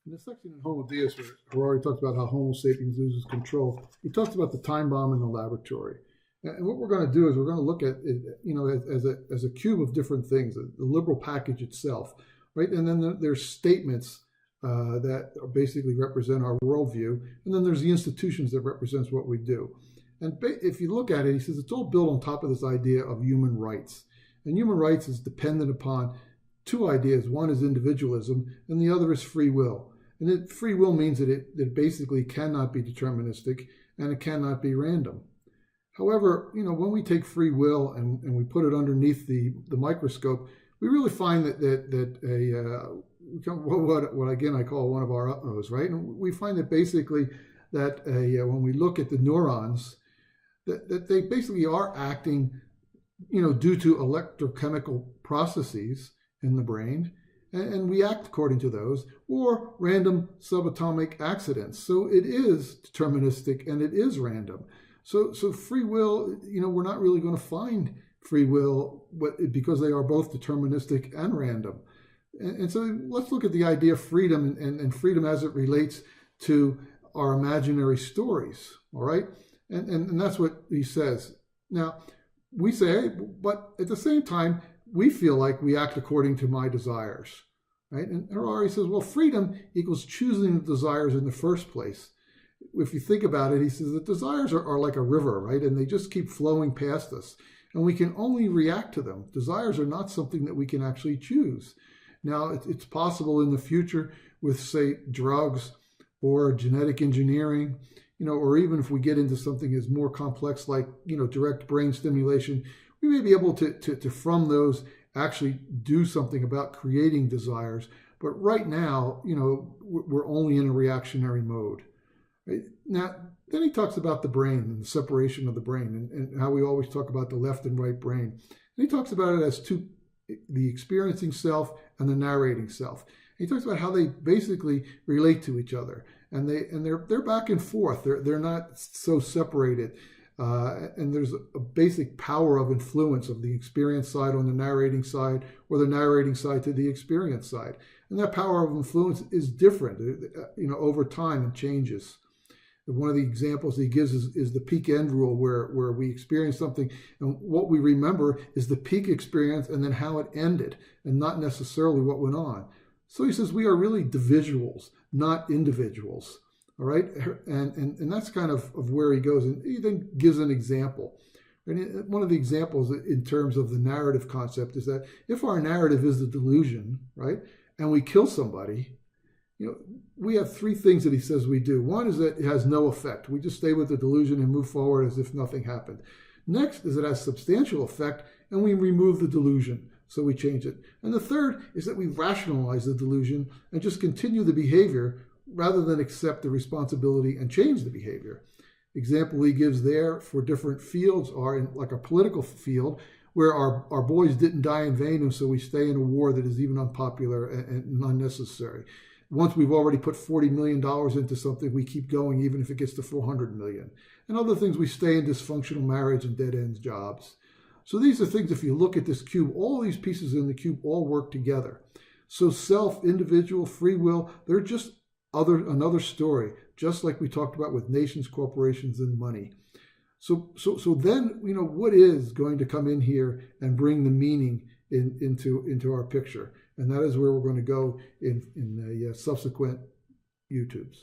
In the section in Homo Deus, where Harari talks about how Homo sapiens loses control, he talks about the time bomb in the laboratory. And what we're going to do is we're going to look at it, as a cube of different things, the liberal package itself, right? And then there's statements that basically represent our worldview, and then there's the institutions that represents what we do. And if you look at it, he says it's all built on top of this idea of human rights. And human rights is dependent upon two ideas. One is individualism, and the other is free will. And free will means that it basically cannot be deterministic, and it cannot be random. However, when we take free will and we put it underneath the microscope, we really find what again I call one of our utmost, right? And we find that basically that when we look at the neurons, that they basically are acting, due to electrochemical processes in the brain, and we act according to those, or random subatomic accidents. So it is deterministic and it is random. So free will, we're not really going to find free will because they are both deterministic and random. And so let's look at the idea of freedom and freedom as it relates to our imaginary stories, all right? And that's what he says. Now, we say, but at the same time, we feel like we act according to my desires, right? And Harari says, well, freedom equals choosing the desires in the first place. If you think about it, he says that desires are like a river, right? And they just keep flowing past us. And we can only react to them. Desires are not something that we can actually choose. Now, it's possible in the future with, say, drugs or genetic engineering, or even if we get into something as more complex like, direct brain stimulation, we may be able to from those actually do something about creating desires. But right now, we're only in a reactionary mode. Right? Now, then he talks about the brain and the separation of the brain and how we always talk about the left and right brain. And he talks about it as two, the experiencing self and the narrating self. And he talks about how they basically relate to each other. And they're back and forth. They're not so separated. And there's a basic power of influence of the experience side on the narrating side, or the narrating side to the experience side. And that power of influence is different, over time and changes. One of the examples he gives is the peak end rule, where we experience something and what we remember is the peak experience and then how it ended, and not necessarily what went on. So he says we are really individuals, not individuals. All right, and that's kind of where he goes, and he then gives an example. And one of the examples in terms of the narrative concept is that if our narrative is the delusion, right, and we kill somebody, we have three things that he says we do. One is that it has no effect. We just stay with the delusion and move forward as if nothing happened. Next is it has substantial effect, and we remove the delusion, so we change it. And the third is that we rationalize the delusion and just continue the behavior rather than accept the responsibility and change the behavior. Example he gives there for different fields are in like a political field where our boys didn't die in vain, and so we stay in a war that is even unpopular and unnecessary. Once we've already put $40 million into something, we keep going even if it gets to $400 million. And other things, we stay in dysfunctional marriage and dead-end jobs. So these are things, if you look at this cube, all these pieces in the cube all work together. So self, individual, free will, they're just another story, just like we talked about with nations, corporations, and money. So then, what is going to come in here and bring the meaning into our picture? And that is where we're going to go in the subsequent YouTubes.